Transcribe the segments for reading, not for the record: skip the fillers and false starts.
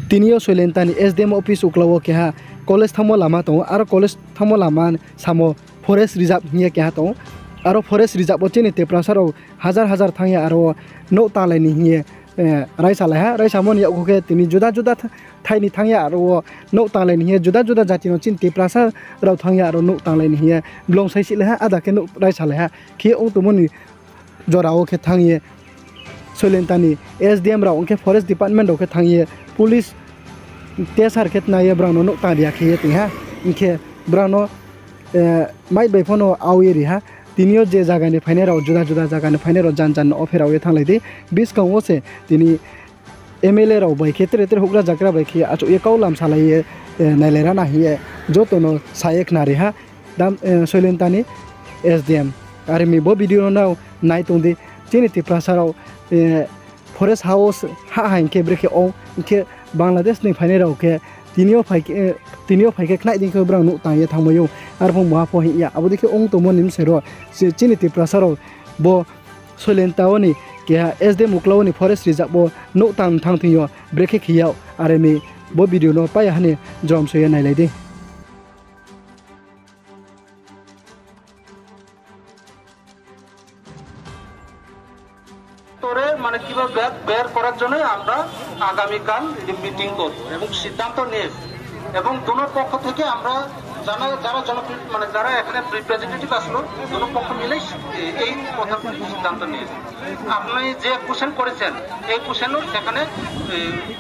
tinio soilentani SDM office uklawo keha college thamo lama tongo aro college thamo lama samo forest reserve hiya keha tongo aro forest reserve o chini teprasaro hazar thangya aro no talaini hiye raisa laha raisa moni oke tini juda thaini thangya aro no talaini hiye juda jati no chin teprasa rau thangya aro no talaini hiye blong sai silaha ada ke no raisa laha ke ong tumoni jorao ke thangye soilentani SDM rao ke forest department oke thangye police tesar ketna ye brano no ta dia ke tinha inke brano mai bai phono awiri ha tinio je jaga ni faine rao juda jaga ni faine rao jan oferaw ye thanglai de bis ka ose tini MLA rao bai khetre hukra jakra bai khe acho ye kaulam salai nailera na hi jotono sayek nari ha dam soilentani SDM army bo video now nai tongde chini ti prasarao forest house ha inke breke o inke Bangladesh ni faine rao ke tinio phaike khnai ding ko brang no ta ye thangmayo arpong ma pho hi ya abodi ke ong to monim sero chini ti prasaro bo soilentawoni ke SDM uklawoni forest reserve bo no tam thang thiyo breke khiyao aremi bo video no pa ya hane jom soya nai laide তোরে মানে কিভাবে বের করার জন্য আমরা আগামী কাল meeting করব এবং সিদ্ধান্ত নিয়ে এবং দোনোর পক্ষ থেকে আমরা যারা এখানে রিপ্রেজেন্টেটিভ আসলো দোনো পক্ষ মিলে এই কথা সিদ্ধান্ত নিয়েছে আপনি যে কোশ্চেন করেছেন এই কোশ্চেনও সেখানে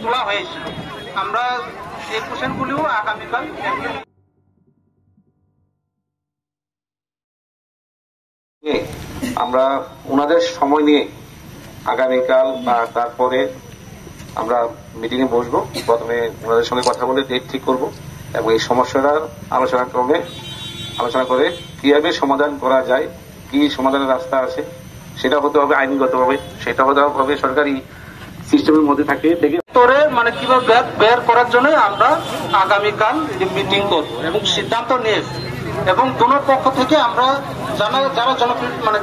তোলা হয়েছিল আমরা এই কোশ্চেনগুলিও আগামীকাল আমরা ওনাদের সময় নিয়ে আগামীকাল বা তারপরে আমরা মিটিং এ বসবো প্রথমে ওনাদের সঙ্গে কথা বলে ডেট ঠিক করব এবং এই সমস্যাটার আলোচনা করে কিভাবে সমাধান করা যায় কি সমাধানের রাস্তা আছে সেটা হতে হবে আইনগতভাবে সেটা হতে হবে সরকারি সিস্টেমের মধ্যে থেকে তোরে মানে কিভাবে বের করার জন্য আমরা আগামীকাল মিটিং করব এবং সিদ্ধান্ত নিয়ে এবং দোনোর পক্ষ থেকে আমরা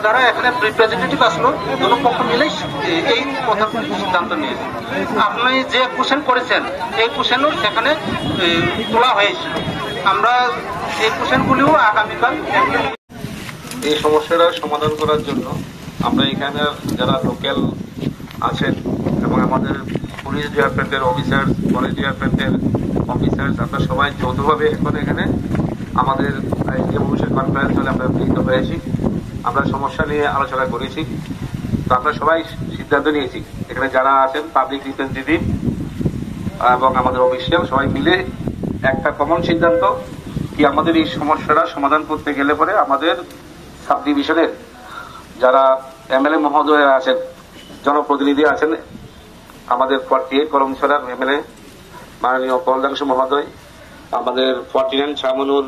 যারা এখানে রিপ্রেজেন্টেটিভ আসলো দোনো পক্ষ মিলে এই কথা সিদ্ধান্ত নিয়েছে আপনি যে কোশ্চেন করেছেন এই কোশ্চেনও সেখানে তোলা হয়েছিল আমরা এই কোশ্চেনগুলিও আগামীকাল এই সমস্যাটার সমাধান করার জন্য আমরা এখানে যারা লোকাল আছেন এবং আমাদের পুলিশ ডিপার্টমেন্টের অফিসার ফরেস্ট ডিপার্টমেন্টের অফিসার আমরা সবাই যৌথভাবে এখন এখানে আমাদের যে ভবিষ্যৎ কনফারেন্স হলে আমরা মিলিত হয়েছি আমরা সমস্যা নিয়ে আলোচনা করেছি তো আমরা সবাই সিদ্ধান্ত নিয়েছি এখানে যারা আছেন পাবলিক রিপ্রেজেন্টেটিভ এবং আমাদের অফিসিয়াল সবাই মিলে একটা কমন সিদ্ধান্ত কি আমাদের এই সমস্যাটা সমাধান করতে গেলে পরে আমাদের সাব ডিভিশনের যারা MLA মহোদয় আছেন জনপ্রতিনিধি আছেন আমাদের 48 করমছড়ার MLA মাননীয় কল্যাংশ মহোদয় আমাদের 49 শামনুর